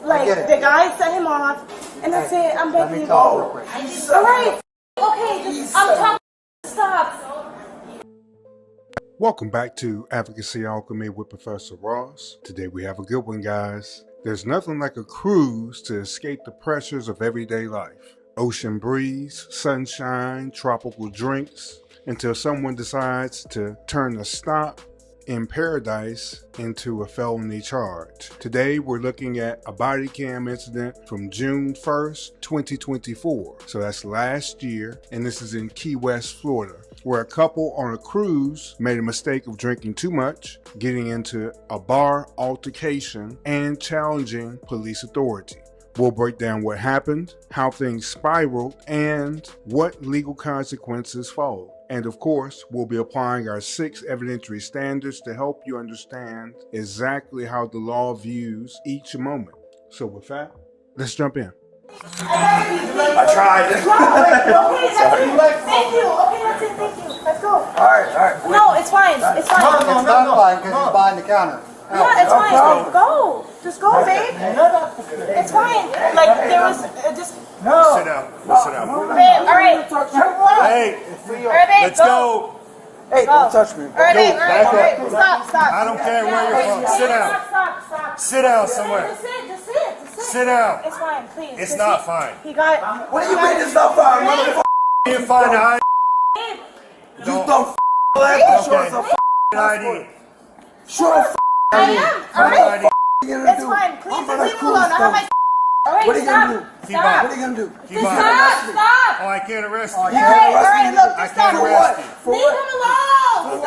like the guy set him off, and that's it. I'm begging you. All right. Okay. I'm talking. Stop. Welcome back to Advocacy, Alchemy with Professor Ross. Today we have a good one, guys. There's nothing like a cruise to escape the pressures of everyday life. Ocean breeze, sunshine, tropical drinks, until someone decides to turn a stop in paradise into a felony charge. Today we're looking at a body cam incident from June 1st, 2024. So that's last year, and this is in Key West, Florida, where a couple on a cruise made a mistake of drinking too much, getting into a bar altercation, and challenging police authority. We'll break down what happened, how things spiraled, and what legal consequences followed. And of course, we'll be applying our 6 evidentiary standards to help you understand exactly how the law views each moment. So with that, let's jump in. I tried. Thank you. Okay, that's it. Thank you. Let's go. All right. No, it's fine. It's fine. It's not fine because he's behind the counter. Yeah, it's fine. Go. Just go, babe. It's fine. Like, there was just... No. Sit down. Babe, all right. Hey, All right, babe, let's go. Hey, don't touch me. All right, babe, all right. Stop. I don't care where you're from. Sit down. Stop. Sit down somewhere. Just sit. Sit down. It's fine, please. It's not fine. He got... What do you mean it's not fine, motherfucker? You didn't find the ID. You don't show us a ID. show a I am. All right. It's fine. Please I'm just gonna leave me alone. I have my... All right, What are you gonna do? Stop. What are you gonna do? Keep on. Stop. Oh, I can't arrest you. You can't arrest me. Look, I just can't stop. arrest you. For Leave what? him alone.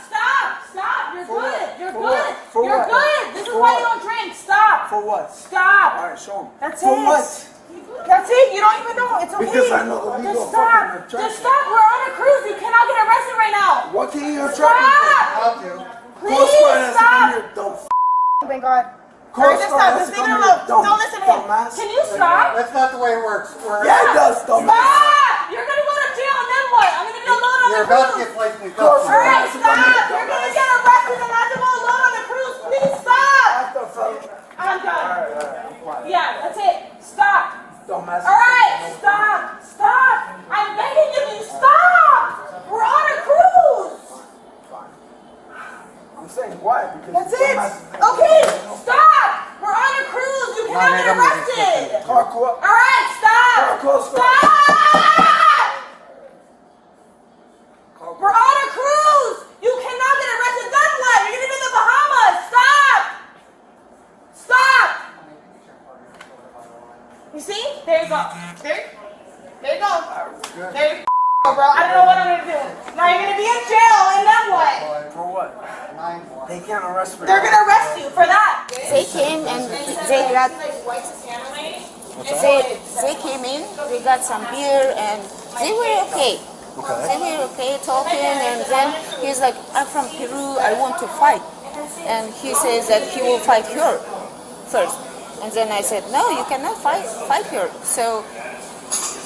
Stop. You're good. You're good. For You're what? good. This is For why what? you don't drink. Stop. For what? Stop. All right, show him. That's For it. what? That's it. You don't even know. It's okay. Because I know the legal Just stop. fucking attraction. Just stop. We're on a cruise. You cannot get arrested right now. What can you attract Stop. me for? Please stop. Don't Oh my God. Coast Alright, just stop. Guard Just has leave to it come alone. here. Don't listen to him. Dumbass. Can you stop? That's not the way it works. Yeah, it does, dumbass. Stop! You're gonna go to jail and then what? I'm gonna be alone on You're the about to cruise. get placed in Alright, custody. stop! You're gonna get arrested and I have to go alone on the cruise. Please stop! I'm done. I'm quiet. Yeah, that's it. Stop. Dumbass. Alright, stop. I'm begging you, stop! We're on a cruise. I'm saying why? Because That's it. Okay, stop. We're on a cruise. You cannot get arrested. Alright, stop. Stop! We're on a cruise. You cannot get arrested. Then what? You're gonna be in the Bahamas. Stop. You see? There you go. There you go. There you go, bro. I don't know what I'm gonna do. Now you're gonna be in jail, and then what? For what? They can't arrest me. They're gonna arrest you for that. They came and they got they came in, they got some beer and they were okay. They were okay talking, and then he's like, I'm from Peru, I want to fight. And he says that he will fight her first. And then I said, no, you cannot fight her. So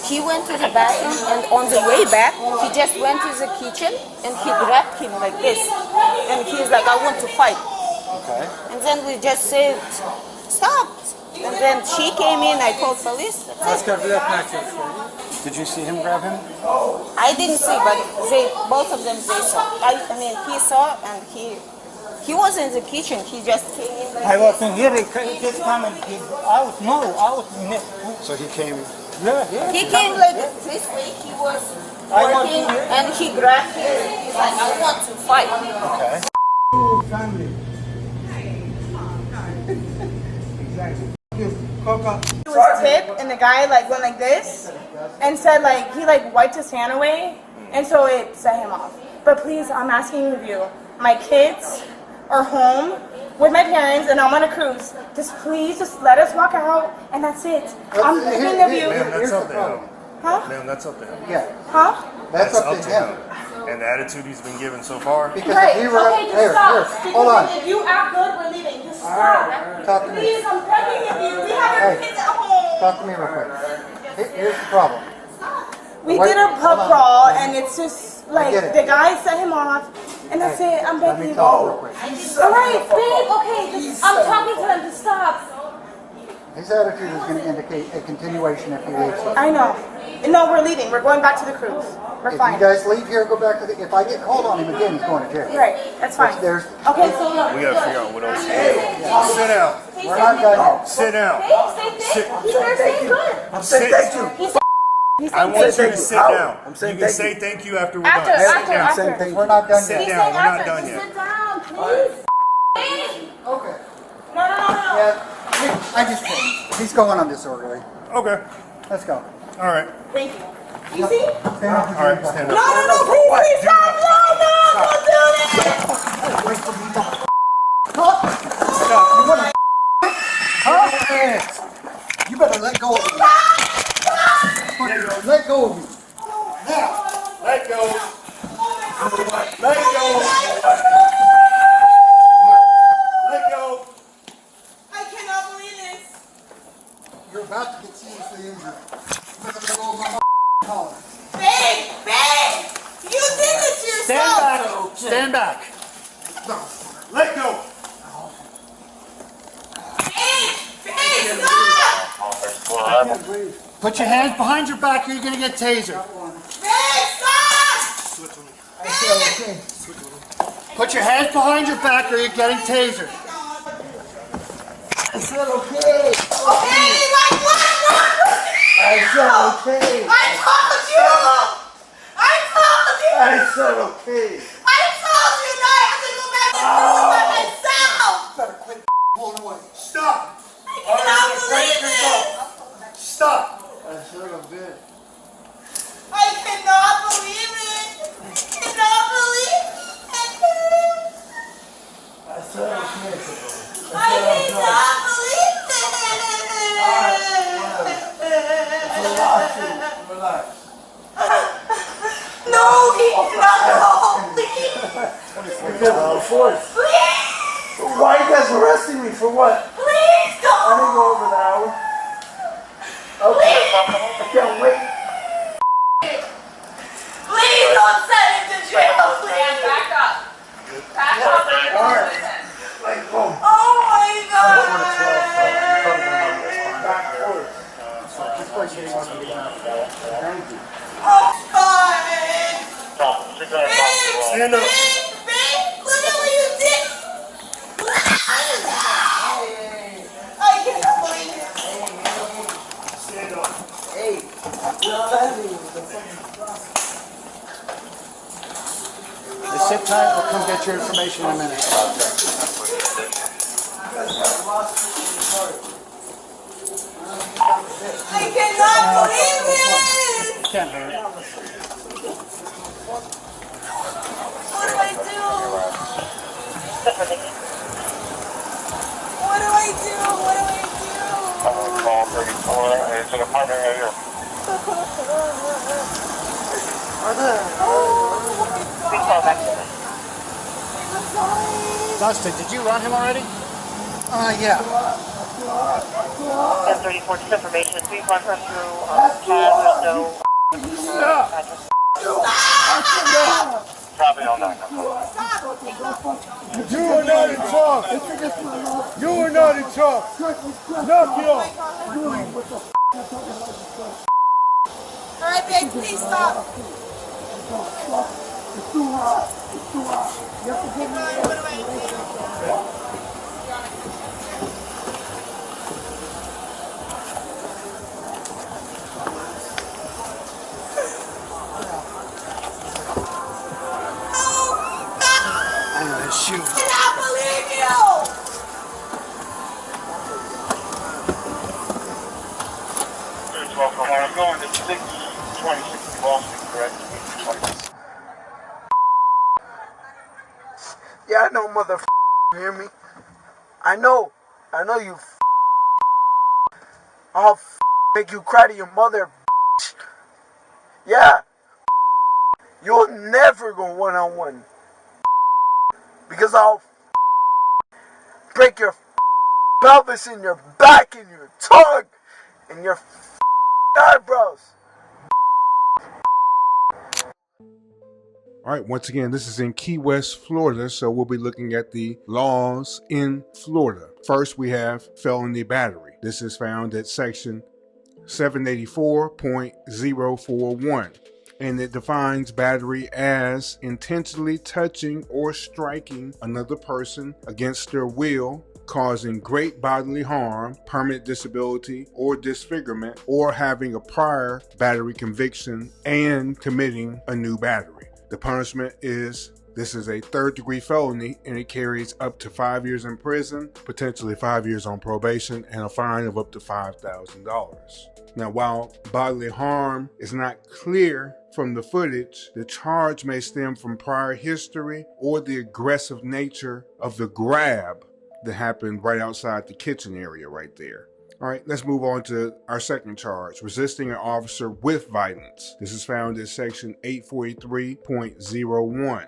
he went to the bathroom, and on the way back, he just went to the kitchen and he grabbed him like this. And he's like, I want to fight. Okay. And then we just said, stop. And then she came in, I called police. Did you see him grab him? I didn't see, but both of them, they saw. I mean, he saw, and he was in the kitchen. He just came in. I was in here, he just come and he out. No, out. So he came. He came like this way. He was working, and he grabbed him. He's like, I want to fight. Okay. Family. Exactly. He was tipped, and the guy like went like this, and said like he like wiped his hand away, and so it set him off. But please, I'm asking of you, my kids are home with my parents, and I'm on a cruise. Just let us walk out, and that's it. I'm begging of you. Ma'am, that's up to him. Huh? Ma'am, that's up to him. Yeah. Huh? That's up to him. And the attitude he's been given so far. Because Right. if he were Okay, just stop. here, hold on. If you act good, we're leaving. Just stop. Talk to me. Please, I'm begging of you. We have our Hey. kids at home. Talk to me real quick. Here's the problem. We Wait, did a pub hold on. crawl, and it's just like get it. the guy set him off, and that's it. I'm Let begging me you. talk real quick. All right, babe. Okay, I'm talking to him. Just stop. His attitude is going to indicate a continuation if he leaves here. I know. No, we're leaving. We're going back to the cruise. We're If fine. you guys leave here, go back to the. If I get called on him again, he's going to jail. Right. That's fine. There's. Okay, so We gotta figure out what else to do. Sit down. We're not done yet. Sit down. Sit. They're saying good. I'm saying thank you. I want you to thank sit you. How? down. I'm saying You can thank say you. thank you after we're After, done. Sit after, down. I'm saying after. thank We're you. not done Sit yet. down. We're not done Just yet. sit down, please. Okay. No. Yeah. I just changed. He's going on disorderly. Okay. Let's go. All right. Thank you. You see? Stand up. All right. Stand up. No, please stop. No, don't do this. You better let go of me. Let go of me. Now. Let go. Let go. Let go. I cannot believe this. You're about to get seriously injured. You better let go of my collar. Babe, you did this to yourself. Stand back. Let go. Babe, stop. Put your hands behind your back or you're going to get tasered. Babe, stop. Okay. Put your hands behind your back or you're getting tasered. I said okay. Okay, like what? I said okay. I told you. I said okay. I told you not I have to go back to school by myself. Better quit pulling away. Stop. I cannot believe this. Stop. I said I'm good. I cannot believe it. I cannot believe it. I said okay. I cannot believe it. Relax. No, he's not. Please. Because of force. Please. Why are you guys arresting me for what? Please I don't. didn't go over the hour. Okay. I can't wait. Please don't send him to jail, please. Back up. Back up. Like, boom. Oh my God. Back forward. Oh God. Stand up. Babe, look at what you did. I cannot believe it. Stand up. Hey, you know that means Just sit tight. We'll come get your information in a minute. I cannot believe it. Can't hurt. What do I do? What do I do? What do I do? Call 34, it's an apartment right here. Please call back to me. Dustin, did you run him already? Yeah. 1034, just information. Please run her through cab. There's no. Probably all night. You are not in charge. You are not in charge. Knock it off. All right, babe, please stop. What do I do? I'm going to shoot. I cannot believe you. 12 from where I'm going to 626 Boston, correct? yeah, I know, mother. You hear me? I know you. I'll make you cry to your mother. Yeah. You'll never go one-on-one. Because I'll break your pelvis and your back and your tongue and your eyebrows. All right, once again, this is in Key West, Florida, so we'll be looking at the laws in Florida. First, we have felony battery. This is found at section 784.041. And it defines battery as intentionally touching or striking another person against their will, causing great bodily harm, permanent disability, or disfigurement, or having a prior battery conviction and committing a new battery. The punishment is, this is a third-degree felony, and it carries up to 5 years in prison, potentially 5 years on probation, and a fine of up to $5,000. Now, while bodily harm is not clear from the footage, the charge may stem from prior history or the aggressive nature of the grab that happened right outside the kitchen area right there. All right, let's move on to our second charge, resisting an officer with violence. This is found in section 843.01.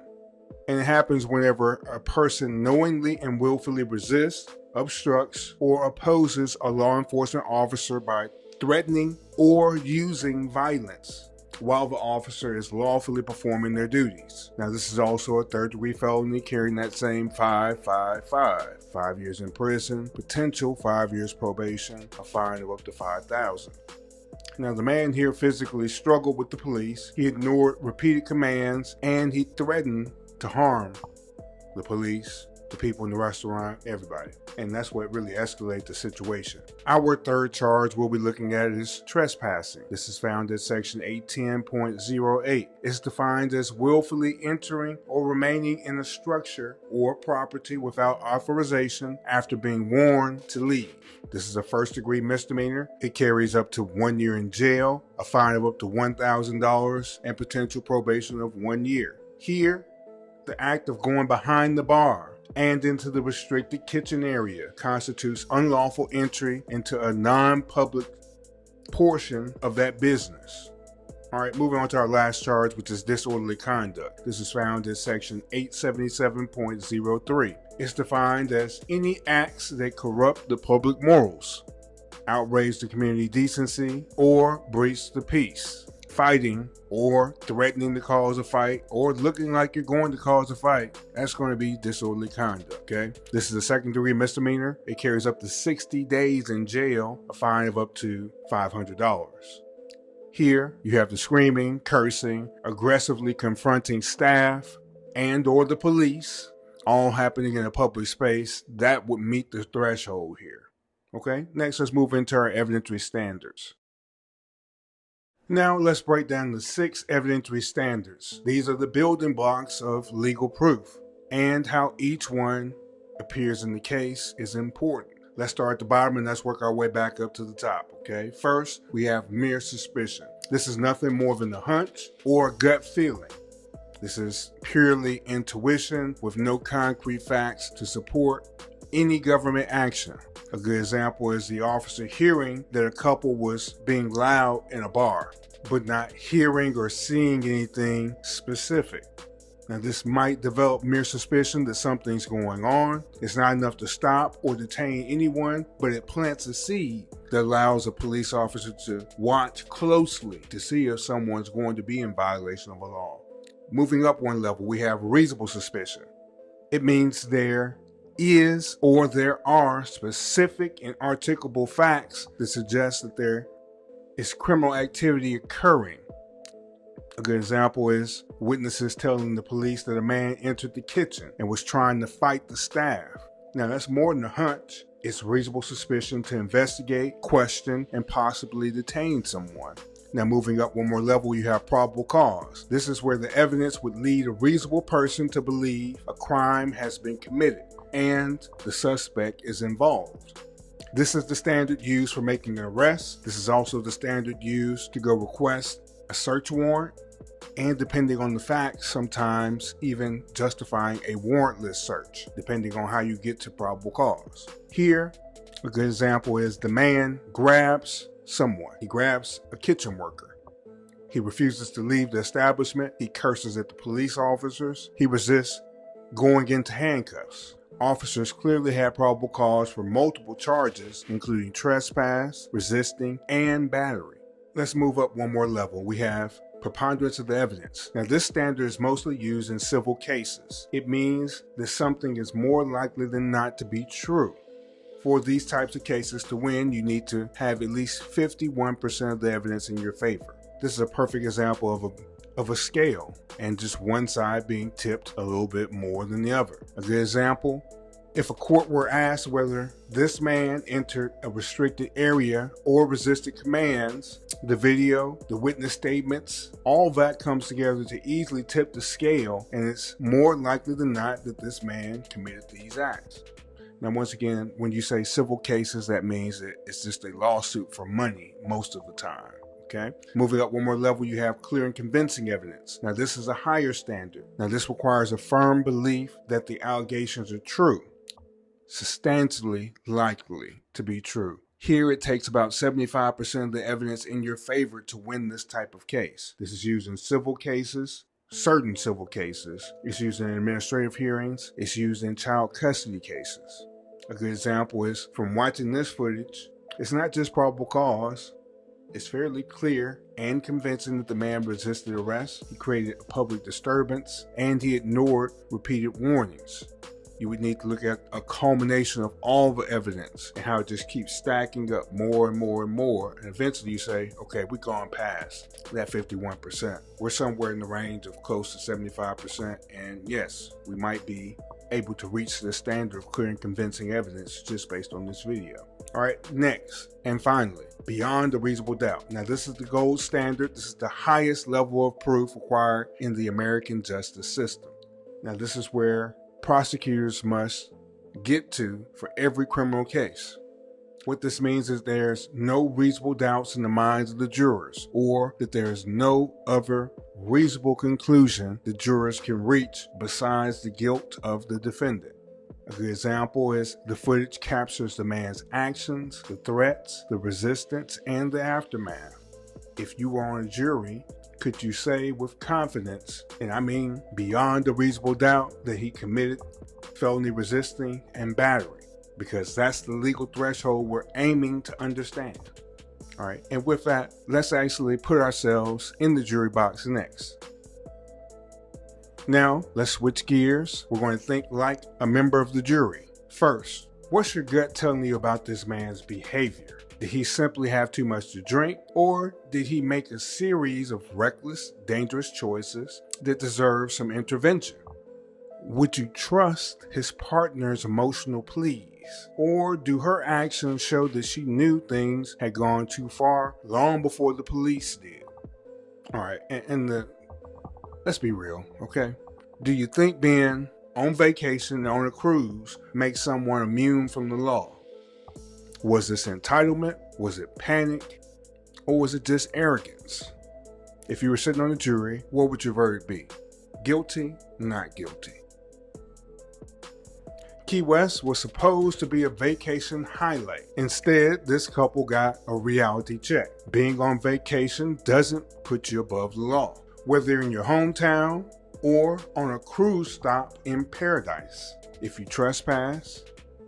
And it happens whenever a person knowingly and willfully resists, obstructs, or opposes a law enforcement officer by threatening or using violence while the officer is lawfully performing their duties. Now, this is also a third-degree felony carrying that same 555. 5 years in prison, potential 5 years probation, a fine of up to $5,000. Now, the man here physically struggled with the police. He ignored repeated commands, and he threatened to harm the police, the people in the restaurant, everybody. And that's what really escalated the situation. Our third charge we'll be looking at is trespassing. This is found in section 810.08. It's defined as willfully entering or remaining in a structure or property without authorization after being warned to leave. This is a first-degree misdemeanor. It carries up to 1 year in jail, a fine of up to $1,000, and potential probation of 1 year. Here, the act of going behind the bar and into the restricted kitchen area constitutes unlawful entry into a non-public portion of that business. All right, moving on to our last charge, which is disorderly conduct. This is found in section 877.03. It's defined as any acts that corrupt the public morals, outrage the community decency, or breach the peace. Fighting or threatening to cause a fight or looking like you're going to cause a fight, that's going to be disorderly conduct, okay? This is a second-degree misdemeanor. It carries up to 60 days in jail, a fine of up to $500. Here, you have the screaming, cursing, aggressively confronting staff and or the police, all happening in a public space. That would meet the threshold here, okay? Next, let's move into our evidentiary standards. Now let's break down the 6 evidentiary standards. These are the building blocks of legal proof, and how each one appears in the case is important. Let's start at the bottom and let's work our way back up to the top, okay? First, we have mere suspicion. This is nothing more than a hunch or a gut feeling. This is purely intuition with no concrete facts to support any government action. A good example is the officer hearing that a couple was being loud in a bar, but not hearing or seeing anything specific. Now, this might develop mere suspicion that something's going on. It's not enough to stop or detain anyone, but it plants a seed that allows a police officer to watch closely to see if someone's going to be in violation of a law. Moving up one level, we have reasonable suspicion. It means there is or there are specific and articulable facts that suggest that there is criminal activity occurring. A good example is witnesses telling the police that a man entered the kitchen and was trying to fight the staff. Now, that's more than a hunch. It's reasonable suspicion to investigate, question, and possibly detain someone. Now, moving up one more level, you have probable cause. This is where the evidence would lead a reasonable person to believe a crime has been committed and the suspect is involved. This is the standard used for making an arrest. This is also the standard used to go request a search warrant, and depending on the facts, sometimes even justifying a warrantless search, depending on how you get to probable cause. Here, a good example is the man grabs someone. He grabs a kitchen worker. He refuses to leave the establishment. He curses at the police officers. He resists going into handcuffs. Officers clearly had probable cause for multiple charges, including trespass, resisting, and battery. Let's move up one more level. We have preponderance of the evidence. Now, this standard is mostly used in civil cases. It means that something is more likely than not to be true. For these types of cases to win, you need to have at least 51% of the evidence in your favor. This is a perfect example of a scale, and just one side being tipped a little bit more than the other. A good example, if a court were asked whether this man entered a restricted area or resisted commands, the video, the witness statements, all that comes together to easily tip the scale, and it's more likely than not that this man committed these acts. Now, once again, when you say civil cases, that means that it's just a lawsuit for money most of the time. Okay. Moving up one more level, you have clear and convincing evidence. Now, this is a higher standard. Now, this requires a firm belief that the allegations are true, substantially likely to be true. Here, it takes about 75% of the evidence in your favor to win this type of case. This is used in civil cases, certain civil cases. It's used in administrative hearings. It's used in child custody cases. A good example is, from watching this footage, it's not just probable cause. It's fairly clear and convincing that the man resisted arrest, he created a public disturbance, and he ignored repeated warnings. You would need to look at a culmination of all the evidence and how it just keeps stacking up more and more and more. And eventually you say, okay, we've gone past that 51%. We're somewhere in the range of close to 75%. And yes, we might be able to reach the standard of clear and convincing evidence just based on this video. All right, next and finally, beyond a reasonable doubt. Now, this is the gold standard. This is the highest level of proof required in the American justice system. Now, this is where prosecutors must get to for every criminal case. What this means is there's no reasonable doubts in the minds of the jurors, or that there is no other reasonable conclusion the jurors can reach besides the guilt of the defendant. A good example is the footage captures the man's actions, the threats, the resistance, and the aftermath. If you were on a jury, could you say with confidence, and I mean beyond a reasonable doubt, that he committed felony resisting and battery? Because that's the legal threshold we're aiming to understand. All right, and with that, let's actually put ourselves in the jury box next. Now, let's switch gears. We're going to think like a member of the jury. First, what's your gut telling you about this man's behavior? Did he simply have too much to drink, or did he make a series of reckless, dangerous choices that deserve some intervention? Would you trust his partner's emotional pleas, or do her actions show that she knew things had gone too far long before the police did? All right, let's be real, okay? Do you think being on vacation on a cruise makes someone immune from the law? Was this entitlement? Was it panic? Or was it just arrogance? If you were sitting on the jury, what would your verdict be? Guilty, not guilty. Key West was supposed to be a vacation highlight. Instead, this couple got a reality check. Being on vacation doesn't put you above the law, whether you're in your hometown or on a cruise stop in paradise. If you trespass,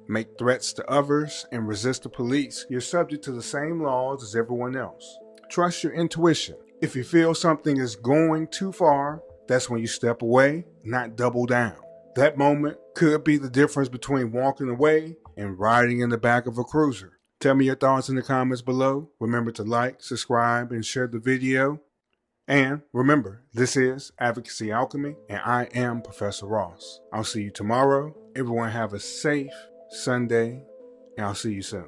make threats to others, and resist the police, you're subject to the same laws as everyone else. Trust your intuition. If you feel something is going too far, that's when you step away, not double down. That moment could be the difference between walking away and riding in the back of a cruiser. Tell me your thoughts in the comments below. Remember to like, subscribe, and share the video. And remember, this is Advocacy Alchemy, and I am Professor Ross. I'll see you tomorrow. Everyone have a safe Sunday, and I'll see you soon.